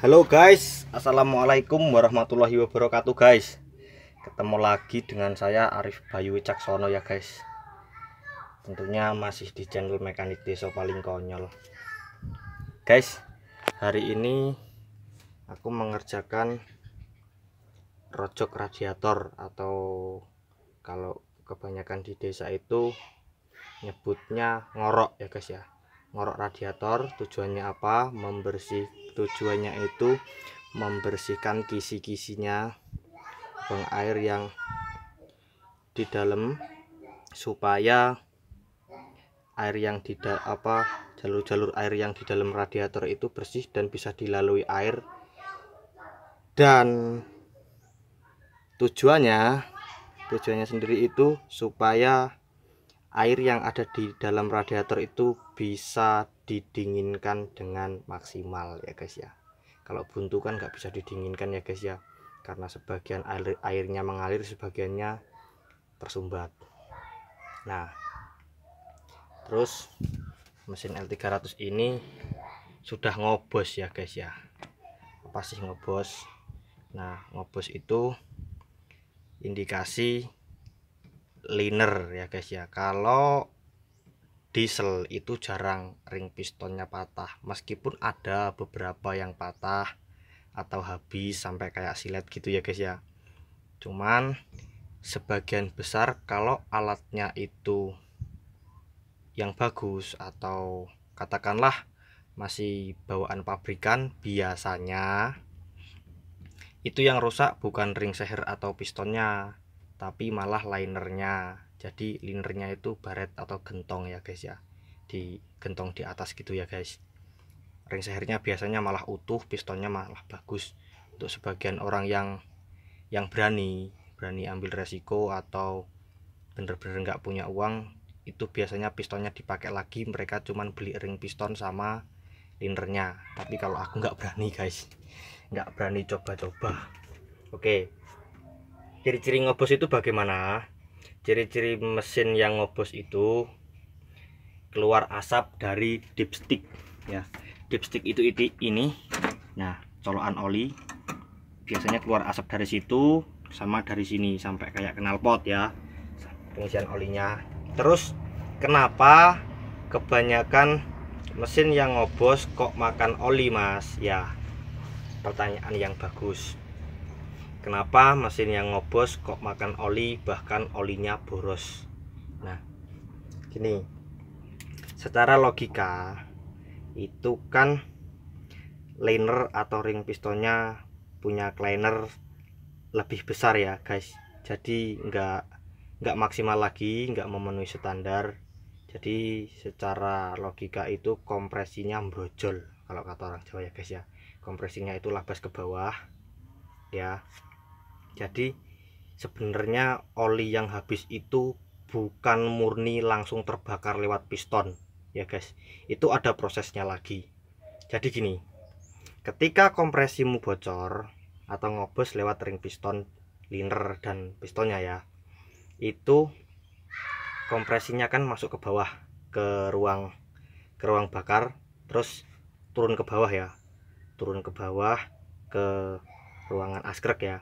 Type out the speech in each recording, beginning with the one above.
Halo guys, assalamualaikum warahmatullahi wabarakatuh guys. Ketemu lagi dengan saya Arif Bayu Wicaksono ya guys. Tentunya masih di channel Mekanik Desa Paling Konyol. Guys, hari ini aku mengerjakan rojok radiator, atau kalau kebanyakan di desa itu nyebutnya ngorok ya guys ya. Ngorok radiator tujuannya apa? Tujuannya itu membersihkan kisi-kisinya buang air yang di dalam, supaya air yang jalur-jalur air yang di dalam radiator itu bersih dan bisa dilalui air. Dan tujuannya sendiri itu supaya air yang ada di dalam radiator itu bisa didinginkan dengan maksimal ya guys ya. Kalau buntu kan nggak bisa didinginkan ya guys ya, karena sebagian airnya mengalir, sebagiannya tersumbat. Nah, terus mesin L300 ini sudah ngobos ya guys ya. Apa sih ngobos? Nah, ngobos itu indikasi liner ya guys ya. Kalau diesel itu jarang ring pistonnya patah, meskipun ada beberapa yang patah atau habis sampai kayak silet gitu ya guys ya. Cuman sebagian besar kalau alatnya itu yang bagus, atau katakanlah masih bawaan pabrikan, biasanya itu yang rusak bukan ring seher atau pistonnya, tapi malah linernya. Jadi linernya itu baret atau gentong ya guys ya, di gentong di atas gitu ya guys. Ring sehernya biasanya malah utuh, pistonnya malah bagus. Untuk sebagian orang yang berani ambil resiko atau bener-bener nggak punya uang, itu biasanya pistonnya dipakai lagi, mereka cuman beli ring piston sama linernya. Tapi kalau aku nggak berani guys, nggak berani coba-coba. Oke, ciri-ciri ngobos itu bagaimana? Ciri-ciri mesin yang ngobos itu keluar asap dari dipstick ya. Dipstick itu ini. Nah, colokan oli biasanya keluar asap dari situ, sama dari sini sampai kayak knalpot ya, pengisian olinya. Terus kenapa kebanyakan mesin yang ngobos kok makan oli mas? Ya, pertanyaan yang bagus. Kenapa mesin yang ngobos kok makan oli, bahkan olinya boros? Nah, gini, secara logika itu kan liner atau ring pistonnya punya cleaner lebih besar ya guys. Jadi nggak maksimal lagi, nggak memenuhi standar. Jadi secara logika itu kompresinya brojol kalau kata orang Jawa ya guys ya. Kompresinya itu labas ke bawah ya. Jadi sebenarnya oli yang habis itu bukan murni langsung terbakar lewat piston ya guys, itu ada prosesnya lagi. Jadi gini, ketika kompresimu bocor atau ngobos lewat ring piston, liner dan pistonnya ya, itu kompresinya kan masuk ke bawah, ke ruang bakar, terus turun ke bawah ya, turun ke bawah ke ruangan askrek ya,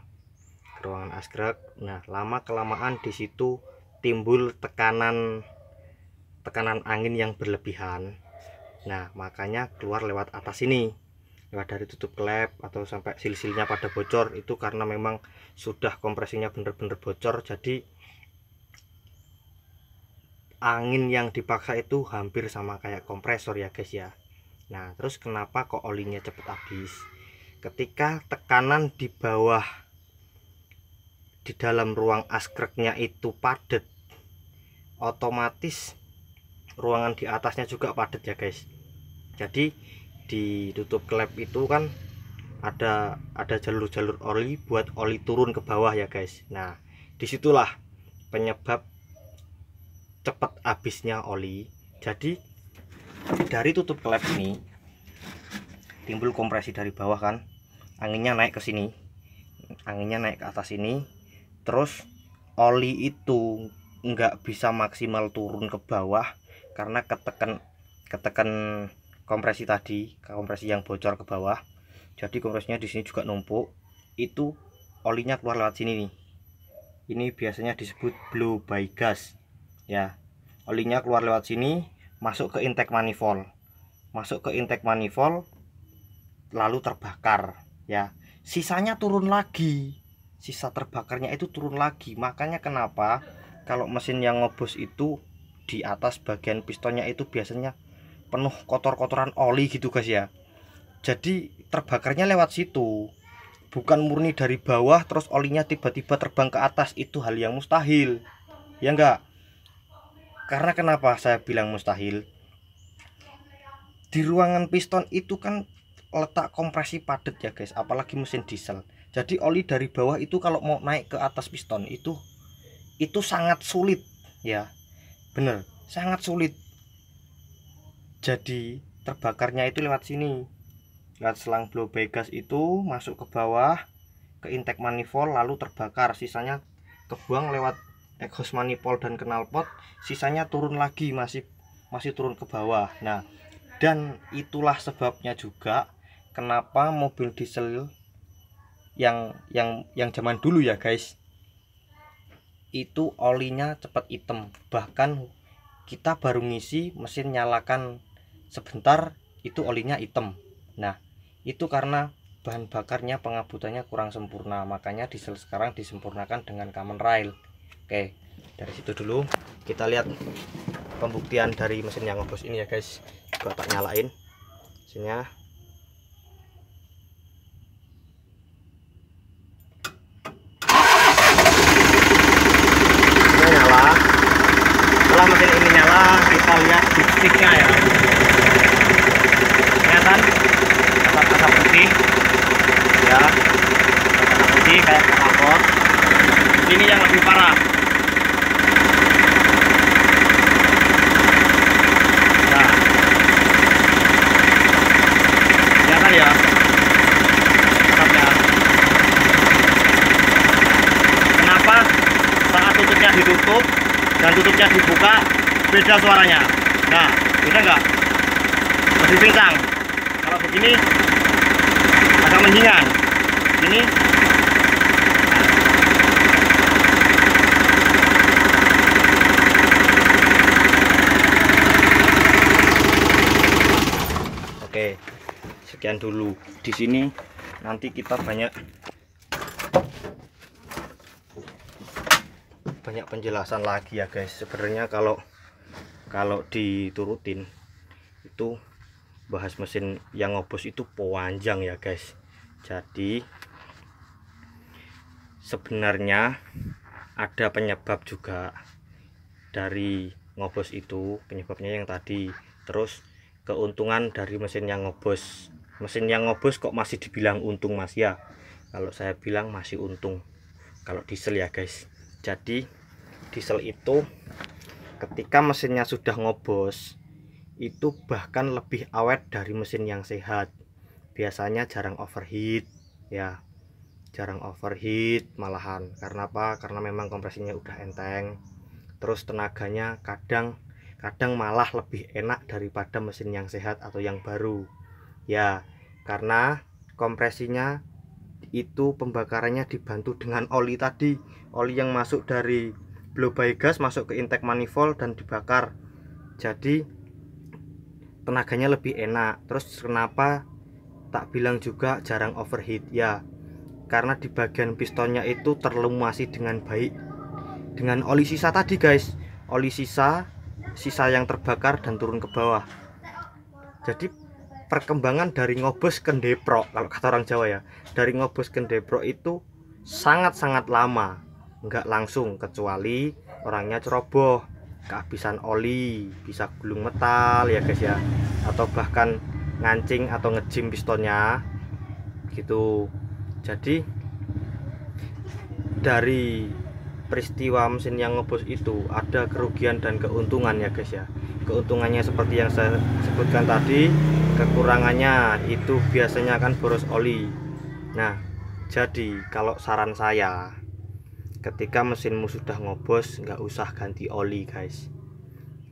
ruangan askrek. Nah, lama kelamaan di situ timbul tekanan angin yang berlebihan. Nah, makanya keluar lewat atas ini, lewat dari tutup klep atau sampai sil-silnya pada bocor. Itu karena memang sudah kompresinya bener-bener bocor, jadi angin yang dipaksa itu hampir sama kayak kompresor ya guys ya. Nah, terus kenapa kok olinya cepet habis? Ketika tekanan di bawah di dalam ruang askreknya itu padat, otomatis ruangan di atasnya juga padat ya guys. Jadi di tutup klep itu kan ada jalur-jalur oli buat oli turun ke bawah ya guys. Nah, disitulah penyebab cepat habisnya oli. Jadi dari tutup klep ini timbul kompresi dari bawah kan, anginnya naik ke sini, anginnya naik ke atas ini, terus oli itu nggak bisa maksimal turun ke bawah karena ketekan kompresi tadi, kompresi yang bocor ke bawah. Jadi kompresnya di sini juga numpuk, itu olinya keluar lewat sini nih. Ini biasanya disebut blow by gas ya. Olinya keluar lewat sini, masuk ke intake manifold, lalu terbakar ya. Sisanya turun lagi, sisa terbakarnya itu turun lagi. Makanya kenapa kalau mesin yang ngobos itu di atas bagian pistonnya itu biasanya penuh kotor-kotoran oli gitu guys ya. Jadi terbakarnya lewat situ, bukan murni dari bawah terus olinya tiba-tiba terbang ke atas. Itu hal yang mustahil ya enggak. Karena kenapa saya bilang mustahil? Di ruangan piston itu kan letak kompresi padat ya guys, apalagi mesin diesel. Jadi oli dari bawah itu kalau mau naik ke atas piston itu sangat sulit ya. Bener, sangat sulit. Jadi terbakarnya itu lewat sini, lewat selang blow by gas itu masuk ke bawah ke intake manifold, lalu terbakar. Sisanya kebuang lewat exhaust manifold dan knalpot, sisanya turun lagi, masih turun ke bawah. Nah, dan itulah sebabnya juga kenapa mobil diesel yang zaman dulu ya guys, itu olinya cepat hitam. Bahkan kita baru ngisi, mesin nyalakan sebentar itu olinya hitam. Nah, itu karena bahan bakarnya, pengabutannya kurang sempurna. Makanya diesel sekarang disempurnakan dengan common rail. Oke, dari situ dulu kita lihat pembuktian dari mesin yang ngobos ini ya guys. Coba tak nyalain mesinnya. Ini nyala. Setelah mesin ini nyala, kita lihat dipsticknya ya. Kelihatan asap-asap putih ya, asap putih kayak knalpot. Ini yang lebih parah. Ya, kenapa saat tutupnya ditutup dan tutupnya dibuka beda suaranya? Nah, beda enggak? Lebih kencang. Kalau begini agak menjingan. Ini oke. Sekian dulu di sini, nanti kita banyak penjelasan lagi ya guys. Sebenarnya kalau diturutin itu bahas mesin yang ngobos itu panjang ya guys. Jadi sebenarnya ada penyebab juga dari ngobos itu, penyebabnya yang tadi. Terus keuntungan dari mesin yang ngobos. Mesin yang ngobos kok masih dibilang untung mas ya? Kalau saya bilang masih untung kalau diesel ya guys. Jadi diesel itu ketika mesinnya sudah ngobos itu bahkan lebih awet dari mesin yang sehat. Biasanya jarang overheat ya, jarang overheat malahan. Karena apa? Karena memang kompresinya udah enteng. Terus tenaganya kadang malah lebih enak daripada mesin yang sehat atau yang baru ya, karena kompresinya itu pembakarannya dibantu dengan oli tadi, oli yang masuk dari blow by gas masuk ke intake manifold dan dibakar. Jadi tenaganya lebih enak. Terus kenapa tak bilang juga jarang overheat ya, karena di bagian pistonnya itu terlumasi dengan baik dengan oli sisa tadi guys, oli sisa yang terbakar dan turun ke bawah. Jadi perkembangan dari ngobos ke ndeprok, kalau kata orang Jawa ya, dari ngobos ke ndeprok itu sangat-sangat lama, nggak langsung, kecuali orangnya ceroboh, kehabisan oli, bisa gulung metal ya guys ya, atau bahkan ngancing atau ngejim pistonnya gitu. Jadi dari peristiwa mesin yang ngobos itu ada kerugian dan keuntungan ya guys ya. Keuntungannya seperti yang saya sebutkan tadi, kekurangannya itu biasanya akan boros oli. Nah, jadi kalau saran saya, ketika mesinmu sudah ngobos nggak usah ganti oli guys.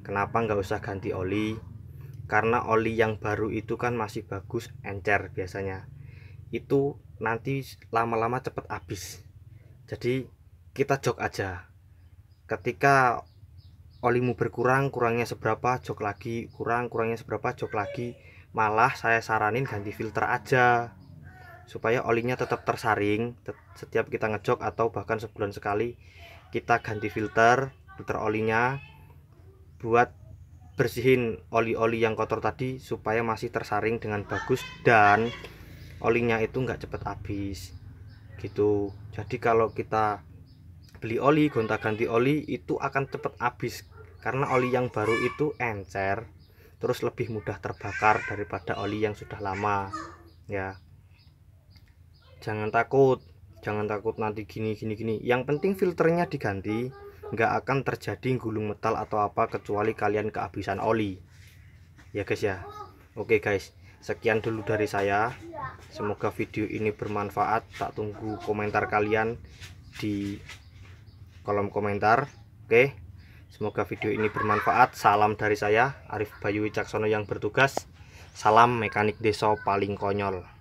Kenapa nggak usah ganti oli? Karena oli yang baru itu kan masih bagus, encer biasanya. itu nanti lama-lama cepet habis. Jadi kita jok aja, ketika olimu berkurang, kurangnya seberapa jok lagi, kurangnya seberapa jok lagi. Malah saya saranin ganti filter aja supaya olinya tetap tersaring. Setiap kita ngejok atau bahkan sebulan sekali kita ganti filter olinya buat bersihin oli-oli yang kotor tadi supaya masih tersaring dengan bagus dan olinya itu nggak cepet habis gitu. Jadi kalau kita beli oli gonta-ganti oli itu akan cepet habis karena oli yang baru itu encer, terus lebih mudah terbakar daripada oli yang sudah lama ya. Jangan takut nanti gini. Yang penting filternya diganti, nggak akan terjadi gulung metal atau apa kecuali kalian kehabisan oli ya guys ya. Oke guys, sekian dulu dari saya, semoga video ini bermanfaat. Tak tunggu komentar kalian di kolom komentar. Oke, semoga video ini bermanfaat. Salam dari saya, Arif Bayu Wicaksono yang bertugas. Salam mekanik deso paling konyol.